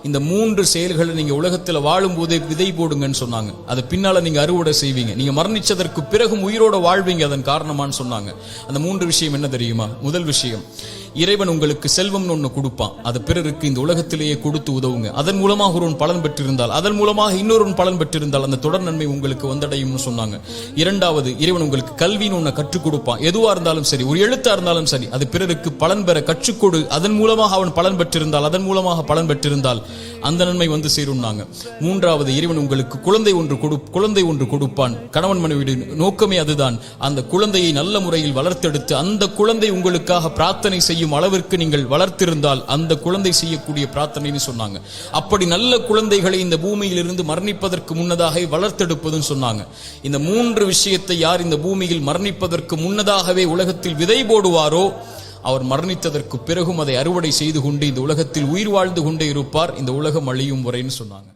இந்த 3 செயல்களை நீங்க உலகத்துல வாழும் போதே விதை போடுங்கன்னு சொன்னாங்க. அது பின்னால நீங்க அறுவடை செய்வீங்க. நீங்க மரணிச்சதற்கு பிறகும் உயிரோட வாழ்வீங்க. அதன் காரணமான்னு சொன்னாங்க. அந்த 3 விஷயம் என்ன தெரியுமா? முதல் விஷயம், இறைவன் உங்களுக்கு செல்வம்னு ஒண்ணு கொடுப்பான். அது பிறருக்கு இந்த உலகத்திலேயே கொடுத்து உதவுங்க. அதன் மூலமாக ஒருவன் பலன் பெற்றிருந்தால், அதன் மூலமாக இன்னொரு பலன் பெற்றிருந்தால் அந்த தொடர் நன்மை உங்களுக்கு வந்தடையும்னு சொன்னாங்க. இரண்டாவது, இறைவன் உங்களுக்கு கல்வின்னு ஒண்ணு கற்றுக் கொடுப்பான். எதுவா இருந்தாலும் சரி, ஒரு எழுத்தா இருந்தாலும் சரி, அது பிறருக்கு பலன் பெற கற்றுக்கொடு. அதன் மூலமாக அவன் பலன் பெற்றிருந்தால், அதன் மூலமாக பலன் பெற்றிருந்தால் அந்த நன்மை வந்து சேரும்னாங்க. மூன்றாவது, இறைவன் உங்களுக்கு குழந்தை ஒன்று கொடுப்பான். கணவன் மனைவி நோக்கமே அதுதான். அந்த குழந்தையை நல்ல முறையில் வளர்த்தெடுத்து அந்த குழந்தை உங்களுக்காக பிரார்த்தனை செய்யும் அளவிற்கு நீங்கள் வளர்த்திருந்தால் அந்த குழந்தை செய்யக்கூடிய பிரார்த்தனைன்னு சொன்னாங்க. அப்படி நல்ல குழந்தைகளை இந்த பூமியில் இருந்து மரணிப்பதற்கு முன்னதாக வளர்த்தெடுப்பதுன்னு சொன்னாங்க. இந்த 3 விஷயத்தை யார் இந்த பூமியில் மரணிப்பதற்கு முன்னதாகவே உலகத்தில் விதை போடுவாரோ அவர் மரணித்ததற்கு பிறகும் அதை அறுவடை செய்து கொண்டு இந்த உலகத்தில் உயிர் வாழ்ந்து கொண்டே இருப்பார், இந்த உலகம் அழியும் வரைன்னு சொன்னாங்க.